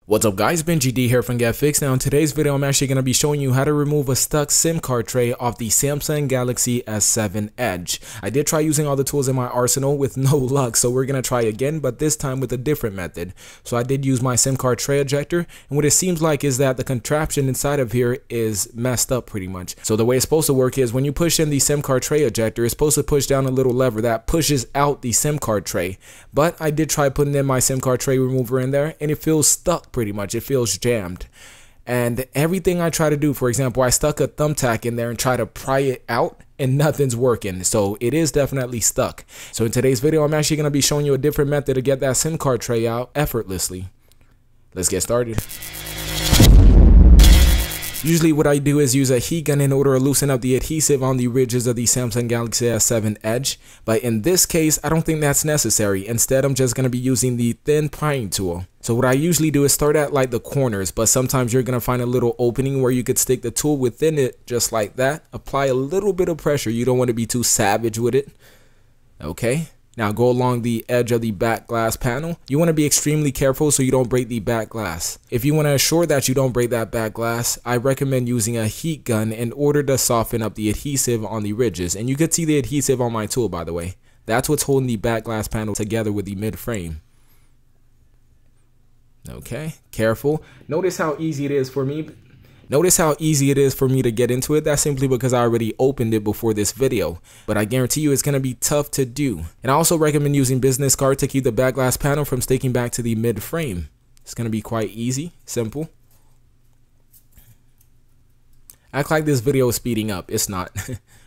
What's up guys, 𝐏𝐵𝐺D here from 𝐿𝐵𝐺𝐿𝐵. Now in today's video I'm actually going to be showing you how to remove a stuck SIM card tray off the Samsung Galaxy S7 Edge. I did try using all the tools in my arsenal with no luck, so we're going to try again, but this time with a different method. So I did use my SIM card tray ejector, and what it seems like is that the contraption inside of here is messed up pretty much. So the way it's supposed to work is when you push in the SIM card tray ejector, it's supposed to push down a little lever that pushes out the SIM card tray. But I did try putting in my SIM card tray remover in there, and it feels stuck pretty much. It feels jammed, and everything I try to do, for example, I stuck a thumbtack in there and try to pry it out and nothing's working. So it is definitely stuck. So in today's video I'm actually going to be showing you a different method to get that SIM card tray out effortlessly. Let's get started. Usually what I do is use a heat gun in order to loosen up the adhesive on the ridges of the Samsung Galaxy S7 Edge, but in this case I don't think that's necessary. Instead I'm just going to be using the thin prying tool. So what I usually do is start at like the corners, but sometimes you're going to find a little opening where you could stick the tool within it just like that. Apply a little bit of pressure. You don't want to be too savage with it. Okay. Now go along the edge of the back glass panel. You want to be extremely careful so you don't break the back glass. If you want to assure that you don't break that back glass, I recommend using a heat gun in order to soften up the adhesive on the ridges. And you could see the adhesive on my tool, by the way. That's what's holding the back glass panel together with the mid frame. Okay, careful. Notice how easy it is for me. To get into it. That's simply because I already opened it before this video, but I guarantee you it's going to be tough to do. And I also recommend using business card to keep the back glass panel from sticking back to the mid frame. It's going to be quite easy, simple. Act like this video is speeding up. It's not.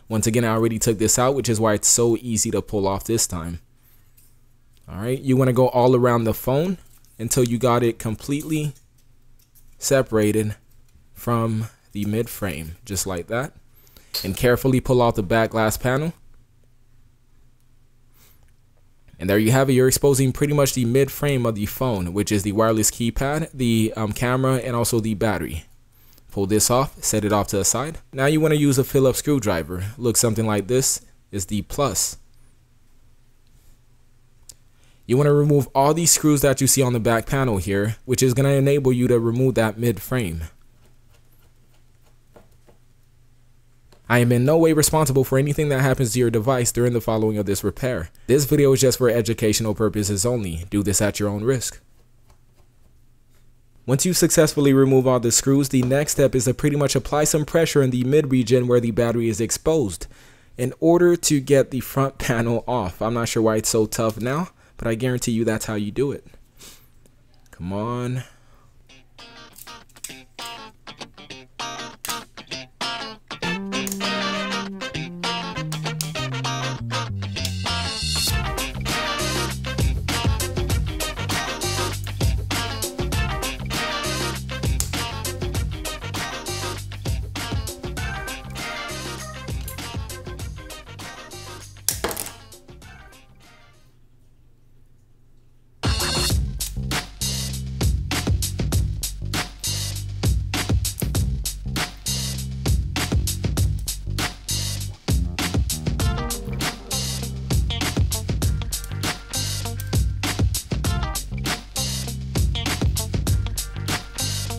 Once again, I already took this out, which is why it's so easy to pull off this time. All right, you want to go all around the phone until you got it completely separated from the mid frame, just like that, and carefully pull out the back glass panel. And there you have it. You're exposing pretty much the mid frame of the phone, which is the wireless keypad, the camera, and also the battery. Pull this off, set it off to the side. Now you want to use a Phillips screwdriver. Looks something like this. Is the plus. You want to remove all these screws that you see on the back panel here, which is going to enable you to remove that mid frame. I am in no way responsible for anything that happens to your device during the following of this repair. This video is just for educational purposes only. Do this at your own risk. Once you successfully remove all the screws, the next step is to pretty much apply some pressure in the mid region where the battery is exposed in order to get the front panel off. I'm not sure why it's so tough now, but I guarantee you that's how you do it. Come on.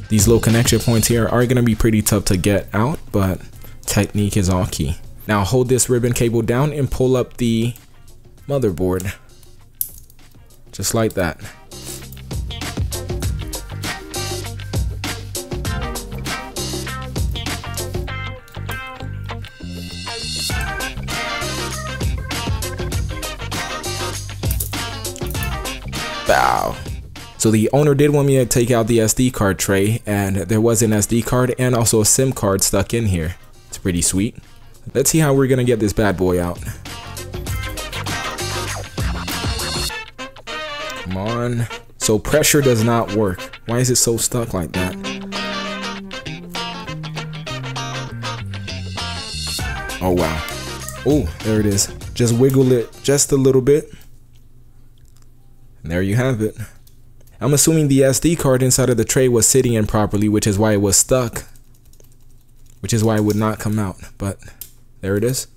These little connection points here are going to be pretty tough to get out, but technique is all key. Now hold this ribbon cable down and pull up the motherboard. Just like that. Bow. So the owner did want me to take out the SD card tray, and there was an SD card and also a SIM card stuck in here. It's pretty sweet. Let's see how we're gonna get this bad boy out. Come on. So pressure does not work. Why is it so stuck like that? Oh wow. Oh, there it is. Just wiggle it just a little bit. And there you have it. I'm assuming the SD card inside of the tray was sitting improperly, which is why it was stuck. Which is why it would not come out, but there it is.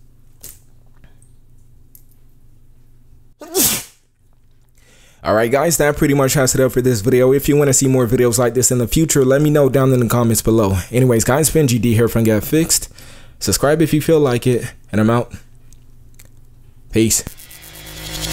Alright guys, that pretty much has it up for this video. If you want to see more videos like this in the future, let me know down in the comments below. Anyways guys, it's been GD here from Get Fixed. Subscribe if you feel like it, and I'm out. Peace.